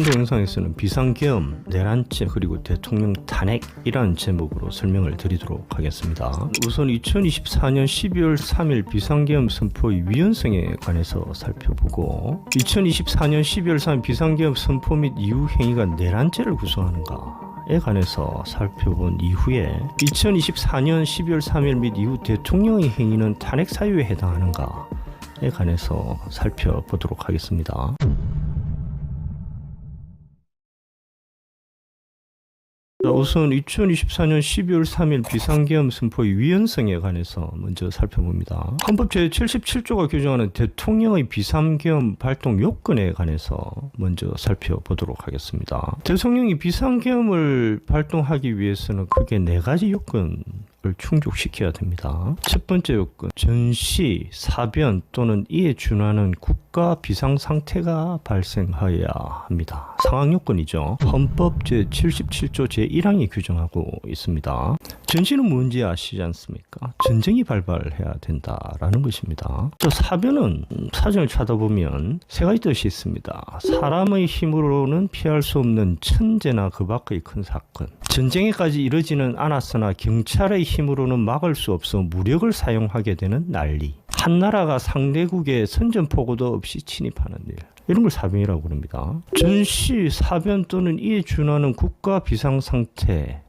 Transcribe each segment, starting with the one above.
동영상에서는 비상계엄, 내란죄, 그리고 대통령 탄핵이라는 제목으로 설명을 드리도록 하겠습니다. 우선 2024년 12월 3일 비상계엄 선포의 위헌성에 관해서 살펴보고, 2024년 12월 3일 비상계엄 선포 및 이후 행위가 내란죄를 구성하는가 에 관해서 살펴본 이후에 2024년 12월 3일 및 이후 대통령의 행위는 탄핵 사유에 해당하는가에 관해서 살펴보도록 하겠습니다. 우선 2024년 12월 3일 비상계엄 선포의 위헌성에 관해서 먼저 살펴봅니다. 헌법 제77조가 규정하는 대통령의 비상계엄 발동 요건에 관해서 먼저 살펴보도록 하겠습니다. 대통령이 비상계엄을 발동하기 위해서는 크게 4가지 요건을 충족시켜야 됩니다. 첫 번째 요건, 전시, 사변 또는 이에 준하는 국가 비상 상태가 발생하여야 합니다. 상황 요건이죠. 헌법 제77조 제1항이 규정하고 있습니다. 전시는 뭔지 아시지 않습니까? 전쟁이 발발해야 된다라는 것입니다. 사변은 사전을 찾아보면 3가지 뜻이 있습니다. 사람의 힘으로는 피할 수 없는 천재나 그 밖의 큰 사건, 전쟁에까지 이르지는 않았으나 경찰의 힘으로는 막을 수 없어 무력을 사용하게 되는 난리, 한 나라가 상대국에 선전포고도 없이 침입하는 일, 이런 걸 사변이라고 합니다. 전시, 사변 또는 이에 준하는 국가 비상상태의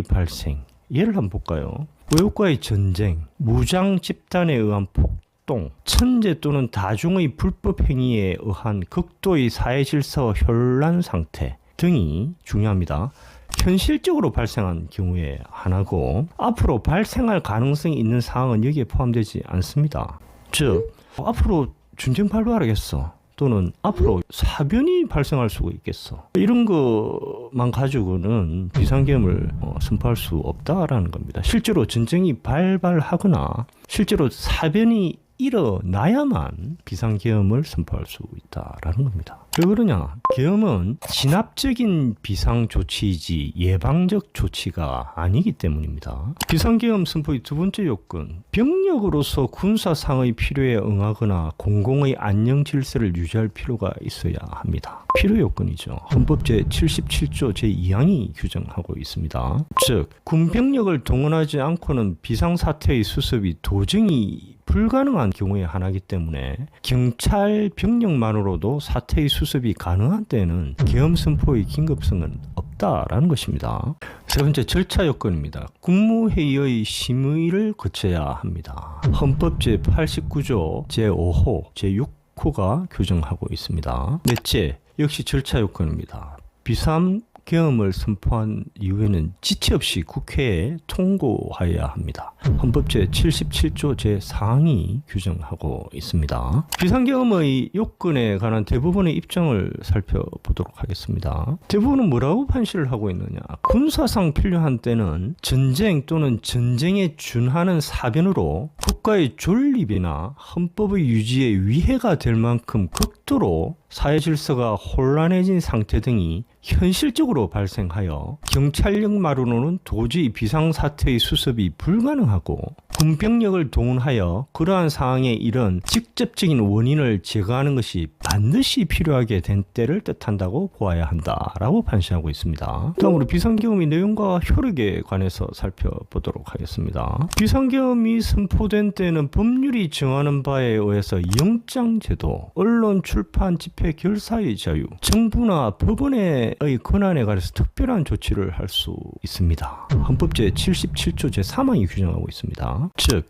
발생, 예를 한번 볼까요? 외국과의 전쟁, 무장 집단에 의한 폭동, 천재 또는 다중의 불법 행위에 의한 극도의 사회 질서 혼란 상태 등이 중요합니다. 현실적으로 발생한 경우에 하나고, 앞으로 발생할 가능성이 있는 상황은 여기에 포함되지 않습니다. 즉, 앞으로 전쟁 발발하겠어, 또는 앞으로 사변이 발생할 수가 있겠어, 이런 것만 가지고는 비상계엄을 선포할 수 없다라는 겁니다. 실제로 전쟁이 발발하거나 실제로 사변이 일어나야만 비상계엄을 선포할 수 있다라는 겁니다. 왜 그러냐? 계엄은 진압적인 비상조치이지 예방적 조치가 아니기 때문입니다. 비상계엄 선포의 두 번째 요건, 병력으로서 군사상의 필요에 응하거나 공공의 안녕 질서를 유지할 필요가 있어야 합니다. 필요 요건이죠. 헌법 제77조 제2항이 규정하고 있습니다. 즉, 군병력을 동원하지 않고는 비상사태의 수습이 도저히 불가능한 경우의 하나이기 때문에 경찰 병력만으로도 사태의 수습이 가능한 때에는 계엄 선포의 긴급성은 없다라는 것입니다. 세 번째, 절차 요건입니다. 국무회의의 심의를 거쳐야 합니다. 헌법 제89조 제5호 제6호가 규정하고 있습니다. 넷째, 역시 절차 요건입니다. 비상계엄을 선포한 이후에는 지체 없이 국회에 통고하여야 합니다. 헌법 제77조 제4항이 규정하고 있습니다. 비상계엄의 요건에 관한 대부분의 입장을 살펴보도록 하겠습니다. 대부분은 뭐라고 판시를 하고 있느냐? 군사상 필요한 때는 전쟁 또는 전쟁에 준하는 사변으로 국가의 존립이나 헌법의 유지에 위해가 될 만큼 극도로 사회 질서가 혼란해진 상태 등이 현실적으로 발생하여 경찰력만으로는 도저히 비상사태의 수습이 불가능하고 군병력을 동원하여 그러한 상황에 이른 직접적인 원인을 제거하는 것이 반드시 필요하게 된 때를 뜻한다고 보아야 한다라고 판시하고 있습니다. 다음으로 비상계엄의 내용과 효력에 관해서 살펴보도록 하겠습니다. 비상계엄이 선포된 때는 법률이 정하는 바에 의해서 영장제도, 언론, 출판, 집회, 결사의 자유, 정부나 법원의 권한에 관해서 특별한 조치를 할 수 있습니다. 헌법 제77조 제3항이 규정하고 있습니다. 즉,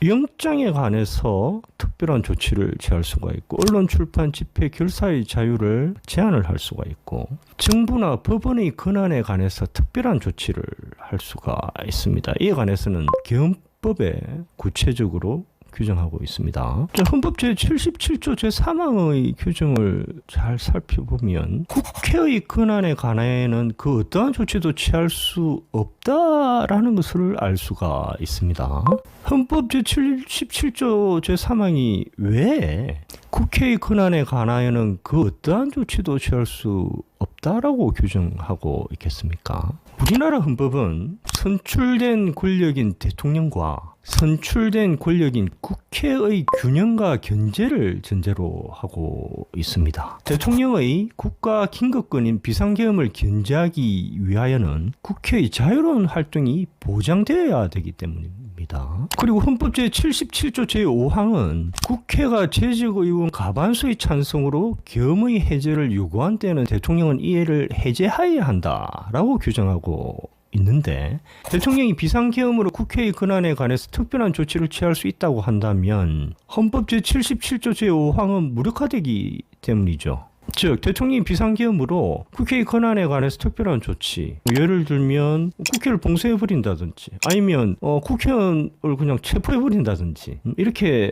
영장에 관해서 특별한 조치를 취할 수가 있고, 언론, 출판, 집회, 결사의 자유를 제한을 할 수가 있고, 정부나 법원의 권한에 관해서 특별한 조치를 할 수가 있습니다. 이에 관해서는 계엄법에 구체적으로 규정하고 있습니다. 헌법 제77조 제3항의 규정을 잘 살펴보면 국회의 권한에 관해는 그 어떠한 조치도 취할 수 없다라는 것을 알 수가 있습니다. 헌법 제77조 제3항이 왜 국회의 권한에 관하여는 그 어떠한 조치도 취할 수 없다라고 규정하고 있겠습니까? 우리나라 헌법은 선출된 권력인 대통령과 선출된 권력인 국회의 균형과 견제를 전제로 하고 있습니다. 대통령의 국가 긴급권인 비상계엄을 견제하기 위하여는 국회의 자유로운 활동이 보장되어야 되기 때문입니다. 그리고 헌법 제77조 제5항은 국회가 재직의원 과반수의 찬성으로 계엄의 해제를 요구한 때는 대통령은 이해를 해제하여야 한다라고 규정하고 있는데, 대통령이 비상계엄으로 국회의 권한에 관해서 특별한 조치를 취할 수 있다고 한다면 헌법 제77조 제5항은 무력화되기 때문이죠. 즉 대통령이 비상계엄으로 국회의 권한에 관해서 특별한 조치, 예를 들면 국회를 봉쇄해버린다든지 아니면 국회의원을 그냥 체포해버린다든지 이렇게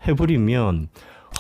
해버리면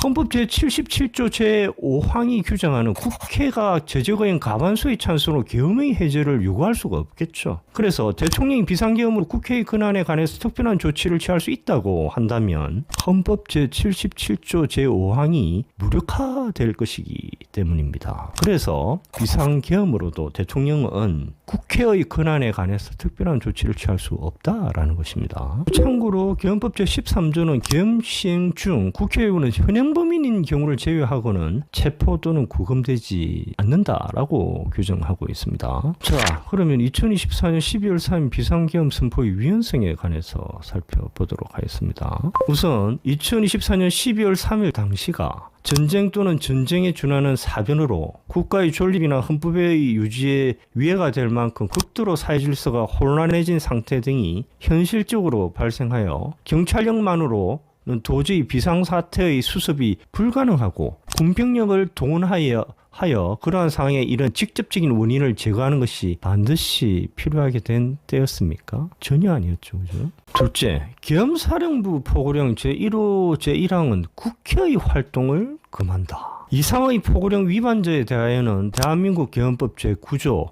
헌법 제77조 제5항이 규정하는 국회가 재직의원 과반수의 찬성으로 계엄의 해제를 요구할 수가 없겠죠. 그래서 대통령이 비상계엄으로 국회의 권한에 관해서 특별한 조치를 취할 수 있다고 한다면 헌법 제77조 제5항이 무력화될 것이기 때문입니다. 그래서 비상계엄으로도 대통령은 국회의 권한에 관해서 특별한 조치를 취할 수 없다라는 것입니다. 참고로 계엄법 제13조는 계엄 시행 중 국회의원은 현행범인인 경우를 제외하고는 체포 또는 구금되지 않는다라고 규정하고 있습니다. 자, 그러면 2024년 12월 3일 비상계엄 선포의 위헌성에 관해서 살펴보도록 하겠습니다. 우선 2024년 12월 3일 당시가 전쟁 또는 전쟁에 준하는 사변으로 국가의 존립이나 헌법의 유지에 위해가 될 만큼 극도로 사회질서가 혼란해진 상태 등이 현실적으로 발생하여 경찰력만으로는 도저히 비상사태의 수습이 불가능하고 군병력을 동원하여 그러한 상황에 이런 직접적인 원인을 제거하는 것이 반드시 필요하게 된 때였습니까? 전혀 아니었죠. 그죠? 둘째, 계엄사령부 포고령 제1호 제1항은 국회의 활동을 금한다. 이상의 포고령 위반자에 대하여는 대한민국 계엄법 제9조에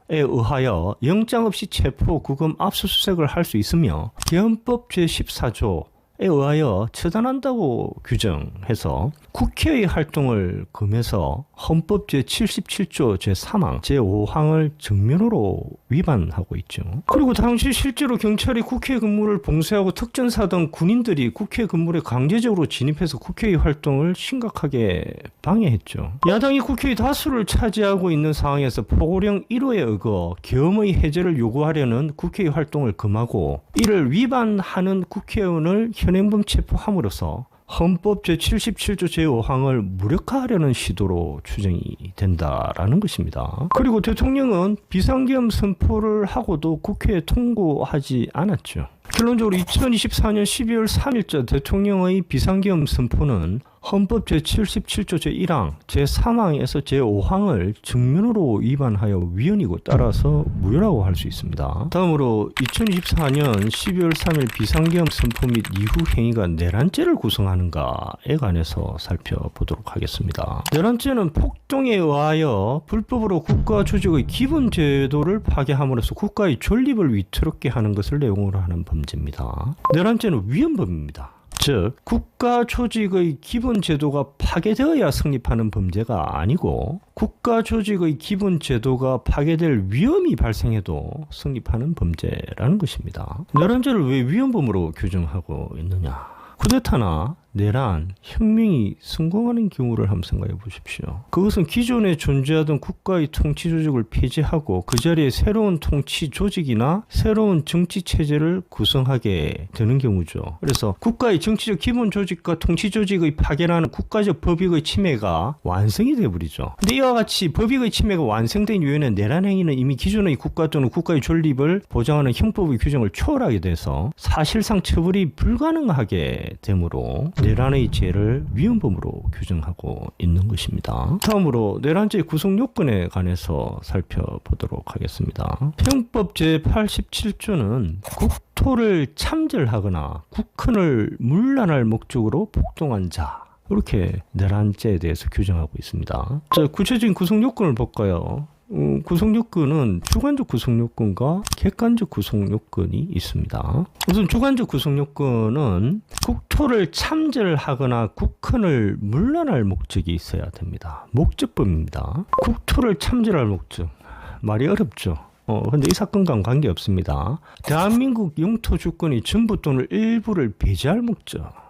의하여 영장 없이 체포, 구금, 압수수색을 할 수 있으며 계엄법 제14조에 의하여 처단한다고 규정해서 국회의 활동을 금해서 헌법 제77조 제3항 제5항을 정면으로 위반하고 있죠. 그리고 당시 실제로 경찰이 국회 근무를 봉쇄하고 특전사 등 군인들이 국회 건물에 강제적으로 진입해서 국회의 활동을 심각하게 방해했죠. 야당이 국회의 다수를 차지하고 있는 상황에서 포고령 1호에 의거 계엄의 해제를 요구하려는 국회의 활동을 금하고 이를 위반하는 국회의원을 현행범 체포함으로써 헌법 제77조 제5항을 무력화하려는 시도로 추정이 된다라는 것입니다. 그리고 대통령은 비상계엄 선포를 하고도 국회에 통고하지 않았죠. 결론적으로 2024년 12월 3일자 대통령의 비상계엄 선포는 헌법 제77조 제1항, 제3항에서 제5항을 정면으로 위반하여 위헌이고 따라서 무효라고 할 수 있습니다. 다음으로 2024년 12월 3일 비상계엄 선포 및 이후 행위가 내란죄를 구성하는가에 관해서 살펴보도록 하겠습니다. 내란죄는 폭동에 의하여 불법으로 국가 조직의 기본 제도를 파괴함으로써 국가의 존립을 위태롭게 하는 것을 내용으로 하는 범죄입니다. 내란죄는 위헌범입니다. 즉 국가 조직의 기본 제도가 파괴되어야 성립하는 범죄가 아니고 국가 조직의 기본 제도가 파괴될 위험이 발생해도 성립하는 범죄라는 것입니다. 내란죄를 왜 위헌범으로 규정하고 있느냐? 쿠데타나 내란, 혁명이 성공하는 경우를 한번 생각해 보십시오. 그것은 기존에 존재하던 국가의 통치 조직을 폐지하고 그 자리에 새로운 통치 조직이나 새로운 정치 체제를 구성하게 되는 경우죠. 그래서 국가의 정치적 기본 조직과 통치 조직의 파괴라는 국가적 법익의 침해가 완성이 되어버리죠. 근데 이와 같이 법익의 침해가 완성된 이후에는 내란 행위는 이미 기존의 국가 또는 국가의 존립을 보장하는 형법의 규정을 초월하게 돼서 사실상 처벌이 불가능하게 되므로 내란의 죄를 위헌범으로 규정하고 있는 것입니다. 다음으로 내란죄의 구성 요건에 관해서 살펴보도록 하겠습니다. 형법 제87조는 국토를 참절하거나 국헌을 문란할 목적으로 폭동한 자, 이렇게 내란죄에 대해서 규정하고 있습니다. 자, 구체적인 구성 요건을 볼까요? 구성 요건은 주관적 구성 요건과 객관적 구성 요건이 있습니다. 우선 주관적 구성 요건은 국토를 참절하거나 국헌을 문란할 목적이 있어야 됩니다. 목적범입니다. 국토를 참절할 목적. 말이 어렵죠. 근데 이 사건과는 관계없습니다. 대한민국 영토 주권이 전부 또는 일부를 배제할 목적.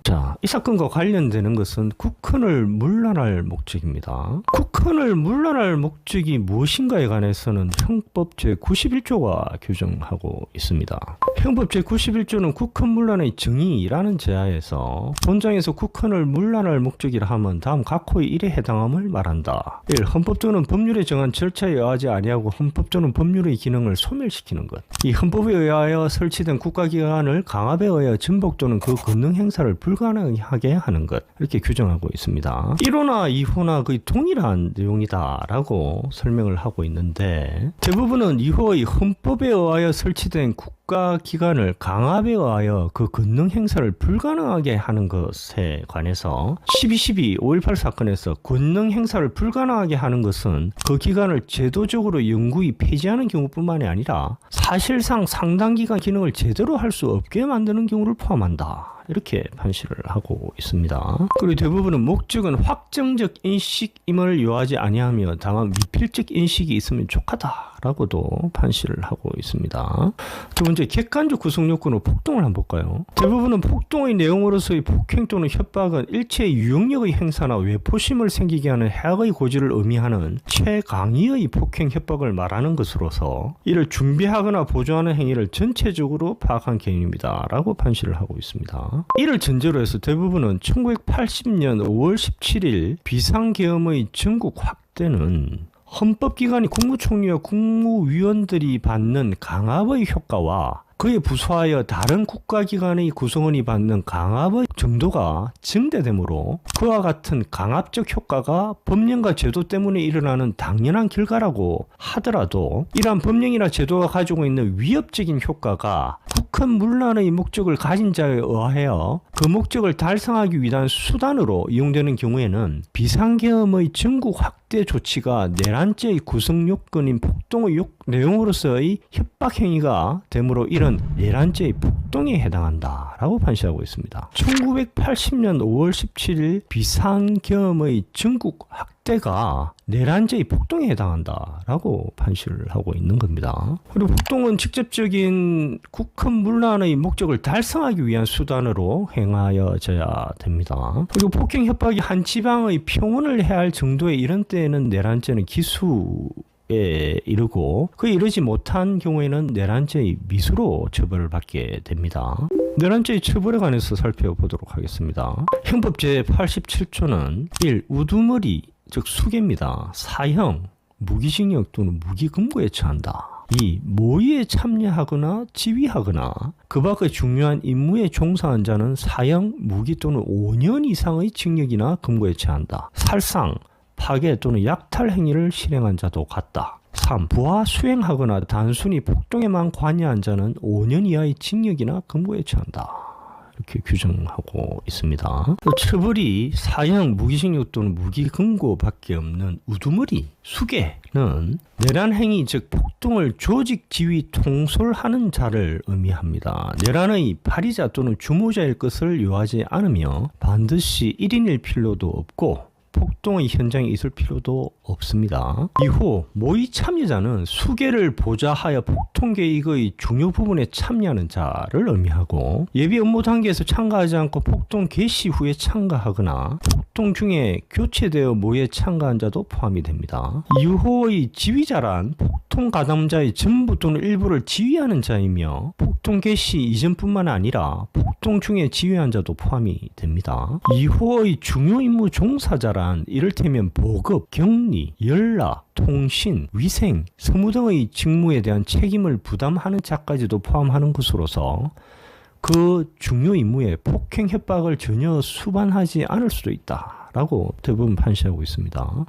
자, 이 사건과 관련되는 것은 국헌을 문란할 목적입니다. 국헌을 문란할 목적이 무엇인가에 관해서는 형법 제91조가 규정하고 있습니다. 형법 제91조는 국헌 문란의 정의라는 제하에서 본장에서 국헌을 문란할 목적이라 하면 다음 각호의 일에 해당함을 말한다. 1. 헌법조는 법률에 정한 절차에 의하지 아니하고 헌법조는 법률의 기능을 소멸시키는 것. 이 헌법에 의하여 설치된 국가기관을 강압에 의하여 전복 또는 그 권능 행사를 불가능하게 하는 것, 이렇게 규정하고 있습니다. 1호나 2호나 거의 동일한 내용이다라고 설명을 하고 있는데, 대부분은 2호의 헌법에 의하여 설치된 국가기관을 강압에 의하여 그 권능 행사를 불가능하게 하는 것에 관해서 12.12.5.18 사건에서 권능 행사를 불가능하게 하는 것은 그 기관을 제도적으로 영구히 폐지하는 경우뿐만이 아니라 사실상 상당 기간 기능을 제대로 할 수 없게 만드는 경우를 포함한다. 이렇게 판시를 하고 있습니다. 그리고 대부분은 목적은 확정적 인식임을 요하지 아니하며 다만 미필적 인식이 있으면 족하다라고도 판시를 하고 있습니다. 두 번째, 객관적 구성 요건으로 폭동을 한번 볼까요? 대부분은 폭동의 내용으로서의 폭행 또는 협박은 일체의 유용력의 행사나 외포심을 생기게 하는 해악의 고지를 의미하는 최강의의 폭행 협박을 말하는 것으로서 이를 준비하거나 보조하는 행위를 전체적으로 파악한 개념입니다. 라고 판시를 하고 있습니다. 이를 전제로 해서 대부분은 1980년 5월 17일 비상계엄의 전국 확대는 헌법기관이 국무총리와 국무위원들이 받는 강압의 효과와 그에 부수하여 다른 국가기관의 구성원이 받는 강압의 정도가 증대되므로 그와 같은 강압적 효과가 법령과 제도 때문에 일어나는 당연한 결과라고 하더라도 이러한 법령이나 제도가 가지고 있는 위협적인 효과가 국헌 문란의 목적을 가진 자에 의하여 그 목적을 달성하기 위한 수단으로 이용되는 경우에는 비상계엄의 전국 확대 조치가 내란죄의 구성 요건인 폭동의 내용으로서의 협박행위가 되므로 이런 내란죄의 폭동에 해당한다라고 판시하고 있습니다. 1980년 5월 17일 비상계엄의 전국 확대가 내란죄의 폭동에 해당한다라고 판시를 하고 있는 겁니다. 그리고 폭동은 직접적인 국헌 문란의 목적을 달성하기 위한 수단으로 행하여져야 됩니다. 그리고 폭행 협박이 한 지방의 평온을 해할 정도에 이런 때에는 내란죄는 기수에 이르고 그에 이르지 못한 경우에는 내란죄의 미수로 처벌을 받게 됩니다. 내란죄의 처벌에 관해서 살펴보도록 하겠습니다. 형법 제87조는 1. 우두머리 즉 수괴입니다. 사형, 무기징역 또는 무기금고에 처한다. 2. 모의에 참여하거나 지휘하거나 그 밖의 중요한 임무에 종사한 자는 사형, 무기 또는 5년 이상의 징역이나 금고에 처한다. 살상, 파괴 또는 약탈 행위를 실행한 자도 같다. 3. 부하 수행하거나 단순히 폭동에만 관여한 자는 5년 이하의 징역이나 금고에 처한다. 이렇게 규정하고 있습니다. 처벌이 사형, 무기징역 또는 무기금고밖에 없는 우두머리, 수괴는 내란 행위 즉 폭동을 조직, 지휘, 통솔하는 자를 의미합니다. 내란의 발의자 또는 주모자일 것을 요하지 않으며 반드시 1인일 필요도 없고 폭동의 현장에 있을 필요도 없습니다. 이후 모의 참여자는 수괴를 보좌하여 폭동 계획의 중요 부분에 참여하는 자를 의미하고 예비 업무 단계에서 참가하지 않고 폭동 개시 후에 참가하거나 폭동 중에 교체되어 모의에 참가한 자도 포함이 됩니다. 이후의 지휘자란 폭동 가담자의 전부 또는 일부를 지휘하는 자이며 폭동 개시 이전뿐만 아니라 폭동 중에 지휘한 자도 포함이 됩니다. 이후의 중요 임무 종사자란 이를테면 보급, 격리, 연락, 통신, 위생, 서무 등의 직무에 대한 책임을 부담하는 자까지도 포함하는 것으로서 그 중요 임무에 폭행 협박을 전혀 수반하지 않을 수도 있다라고 대부분 판시하고 있습니다.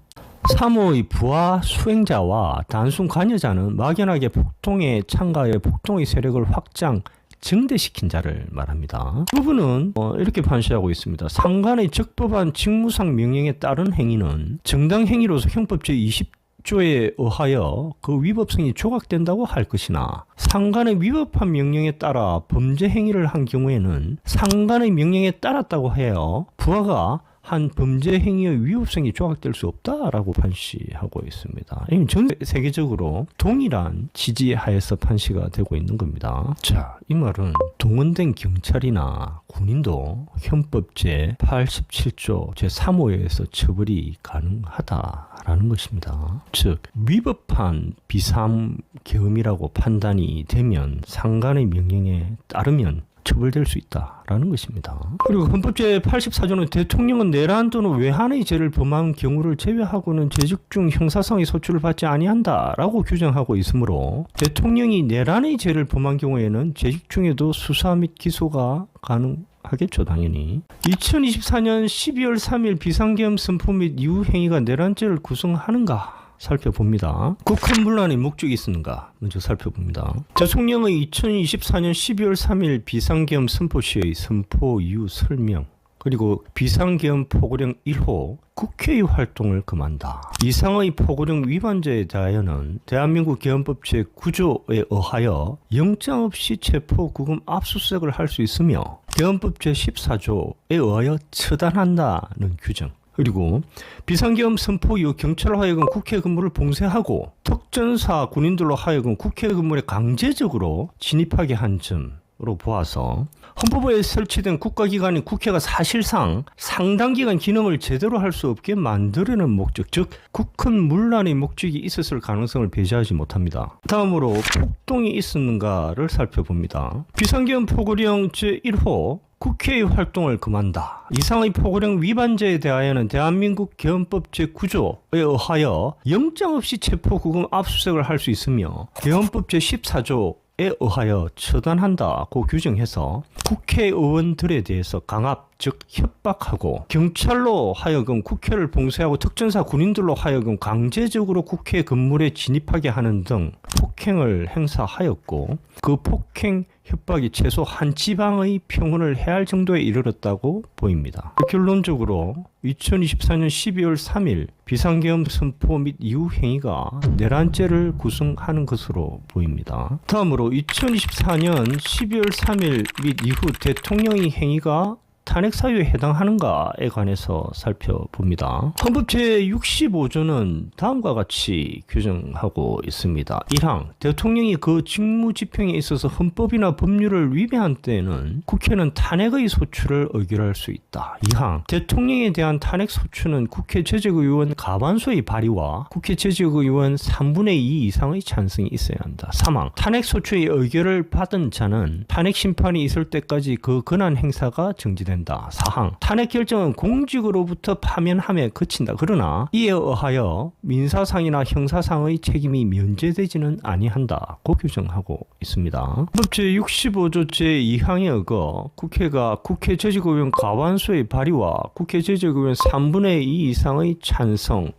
3호의 부하 수행자와 단순 관여자는 막연하게 폭동에 참가해 폭동의 세력을 확장, 증대시킨 자를 말합니다. 부분은 이렇게 판시하고 있습니다. 상관의 적법한 직무상 명령에 따른 행위는 정당 행위로서 형법 제20조에 의하여 그 위법성이 조각된다고 할 것이나 상관의 위법한 명령에 따라 범죄 행위를 한 경우에는 상관의 명령에 따랐다고 해요. 부하가 한 범죄 행위의 위법성이 조각될 수 없다라고 판시하고 있습니다. 전 세계적으로 동일한 지지하에서 판시가 되고 있는 겁니다. 자, 이 말은 동원된 경찰이나 군인도 헌법 제87조 제3호에서 처벌이 가능하다라는 것입니다. 즉 위법한 비상계엄이라고 판단이 되면 상관의 명령에 따르면 처벌될 수 있다라는 것입니다. 그리고 헌법 제84조는 대통령은 내란 또는 외환의 죄를 범한 경우를 제외하고는 재직 중 형사상의 소출을 받지 아니한다라고 규정하고 있으므로 대통령이 내란의 죄를 범한 경우에는 재직 중에도 수사 및 기소가 가능하겠죠, 당연히. 2024년 12월 3일 비상계엄 선포 및 이후 행위가 내란죄를 구성하는가 살펴봅니다. 국헌 문란의 목적이 있는가 먼저 살펴봅니다. 대통령의 2024년 12월 3일 비상계엄 선포 시의 선포 이후 설명 그리고 비상계엄 포고령 1호 국회의 활동을 금한다. 이상의 포고령 위반자에 대하여는 대한민국 계엄법 제9조에 의하여 영장 없이 체포, 구금, 압수수색을 할 수 있으며 계엄법 제14조에 의하여 처단한다는 규정. 그리고 비상계엄 선포 이후 경찰로 하여금 국회 근무를 봉쇄하고 특전사 군인들로 하여금 국회 근무에 강제적으로 진입하게 한 점으로 보아서 헌법에 설치된 국가기관인 국회가 사실상 상당 기간 기능을 제대로 할 수 없게 만들려는 목적, 즉 국헌 문란의 목적이 있었을 가능성을 배제하지 못합니다. 다음으로 폭동이 있었는가를 살펴봅니다. 비상계엄 포고령 제1호 국회의 활동을 금한다. 이상의 포고령 위반자에 대하여는 대한민국 계엄법 제9조에 의하여 영장 없이 체포, 구금, 압수수색을 할 수 있으며 계엄법 제14조에 의하여 처단한다고 규정해서 국회의원들에 대해서 강압, 즉 협박하고 경찰로 하여금 국회를 봉쇄하고 특전사 군인들로 하여금 강제적으로 국회 건물에 진입하게 하는 등 폭행을 행사하였고 그 폭행 협박이 최소 한 지방의 평온을 해할 정도에 이르렀다고 보입니다. 결론적으로 2024년 12월 3일 비상계엄 선포 및 이후 행위가 내란죄를 구성하는 것으로 보입니다. 다음으로 2024년 12월 3일 및 이후 대통령의 행위가 탄핵 사유에 해당하는가에 관해서 살펴봅니다. 헌법 제65조는 다음과 같이 규정하고 있습니다. 1항 대통령이 그 직무 집행에 있어서 헌법이나 법률을 위배한 때에는 국회는 탄핵의 소추를 의결할 수 있다. 2항 대통령에 대한 탄핵 소추는 국회 제적의원 과반수의 발의와 국회 제적의원 3분의 2 이상의 찬성이 있어야 한다. 3항 탄핵 소추의 의결을 받은 자는 탄핵 심판이 있을 때까지 그 권한 행사가 정지된다. 4항 탄핵 결정은 공직으로부터 파면함에 그친다. 그러나 이에 의하여 민사상이나 형사상의 책임이 면제되지는 아니한다고 규정하고 있습니다. 헌법 제65조 제2항에 의거 국회가 국회 제적의원 과반수의 발의와 국회 제적의원 3분의 2 이상의 찬성이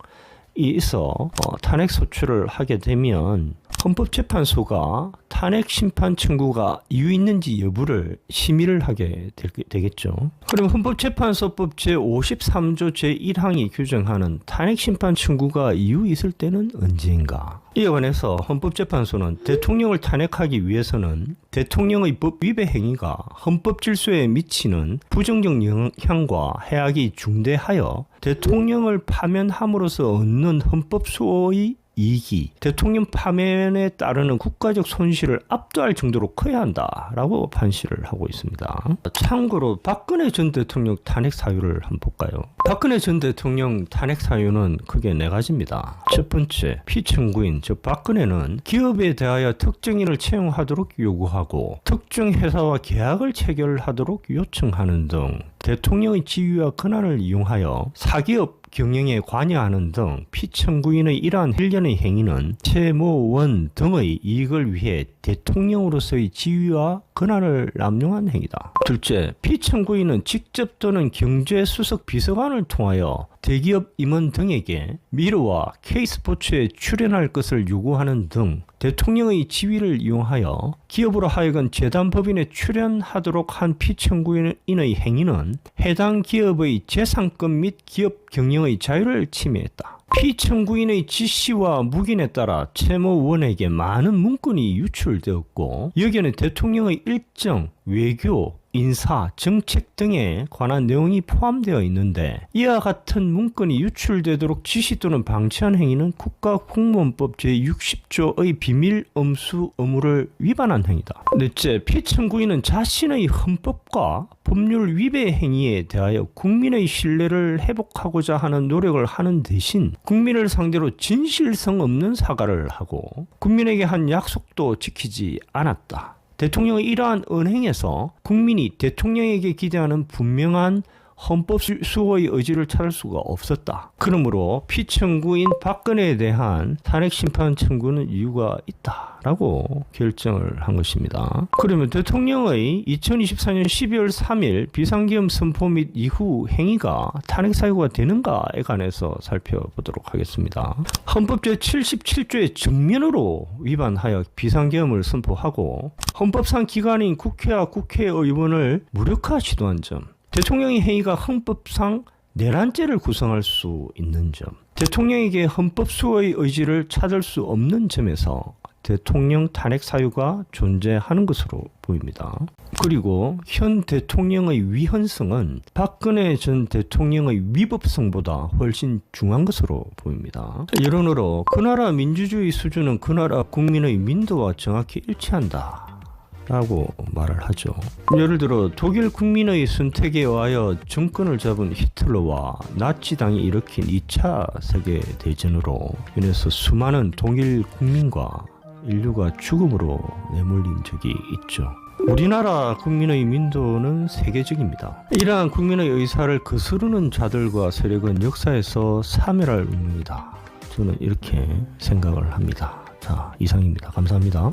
있어 탄핵 소추를 하게 되면 헌법재판소가 탄핵 심판 청구가 이유 있는지 여부를 심의를 하게 되겠죠. 그럼 헌법재판소법 제53조 제1항이 규정하는 탄핵 심판 청구가 이유 있을 때는 언제인가? 이에 관해서 헌법재판소는 대통령을 탄핵하기 위해서는 대통령의 법 위배 행위가 헌법 질서에 미치는 부정적 영향과 해악이 중대하여 대통령을 파면함으로써 얻는 헌법 수호의 이익이 대통령 파면에 따르는 국가적 손실을 압도할 정도로 커야 한다라고 판시를 하고 있습니다. 참고로 박근혜 전 대통령 탄핵 사유를 한번 볼까요? 박근혜 전 대통령 탄핵 사유는 크게 네 가지입니다. 첫 번째, 피청구인 즉 박근혜는 기업에 대하여 특정인을 채용하도록 요구하고 특정 회사와 계약을 체결하도록 요청하는 등 대통령의 지위와 권한을 이용하여 사기업 경영에 관여하는 등 피청구인의 이러한 일련의 행위는 채무원 등의 이익을 위해 대통령으로서의 지위와 권한을 남용한 행위다. 둘째, 피청구인은 직접 또는 경제수석 비서관을 통하여 대기업 임원 등에게 미르와 K스포츠에 출연할 것을 요구하는 등 대통령의 지위를 이용하여 기업으로 하여금 재단법인에 출연하도록 한 피청구인의 행위는 해당 기업의 재산권 및 기업 경영의 자유를 침해했다. 피청구인의 지시와 묵인에 따라 채무원에게 많은 문건이 유출되었고 여기에는 대통령의 일정, 외교, 인사, 정책 등에 관한 내용이 포함되어 있는데 이와 같은 문건이 유출되도록 지시 또는 방치한 행위는 국가공무원법 제60조의 비밀 엄수 의무를 위반한 행위다. 넷째, 피청구인은 자신의 헌법과 법률 위배 행위에 대하여 국민의 신뢰를 회복하고자 하는 노력을 하는 대신 국민을 상대로 진실성 없는 사과를 하고 국민에게 한 약속도 지키지 않았다. 대통령의 이러한 언행에서 국민이 대통령에게 기대하는 분명한 헌법 수호의 의지를 찾을 수가 없었다. 그러므로 피청구인 박근혜에 대한 탄핵 심판 청구는 이유가 있다라고 결정을 한 것입니다. 그러면 대통령의 2024년 12월 3일 비상계엄 선포 및 이후 행위가 탄핵 사유가 되는가에 관해서 살펴보도록 하겠습니다. 헌법 제77조의 정면으로 위반하여 비상계엄을 선포하고 헌법상 기관인 국회와 국회의원을 무력화 시도한 점, 대통령의 행위가 헌법상 내란죄를 구성할 수 있는 점, 대통령에게 헌법 수호의 의지를 찾을 수 없는 점에서 대통령 탄핵 사유가 존재하는 것으로 보입니다. 그리고 현 대통령의 위헌성은 박근혜 전 대통령의 위법성보다 훨씬 중한 것으로 보입니다. 여론으로 그 나라 민주주의 수준은 그 나라 국민의 민도와 정확히 일치한다 라고 말을 하죠. 예를 들어 독일 국민의 선택에 의하여 정권을 잡은 히틀러와 나치당이 일으킨 2차 세계대전으로 인해서 수많은 독일 국민과 인류가 죽음으로 내몰린 적이 있죠. 우리나라 국민의 민도는 세계적입니다. 이러한 국민의 의사를 거스르는 자들과 세력은 역사에서 사멸할 운명이다. 저는 이렇게 생각을 합니다. 자, 이상입니다. 감사합니다.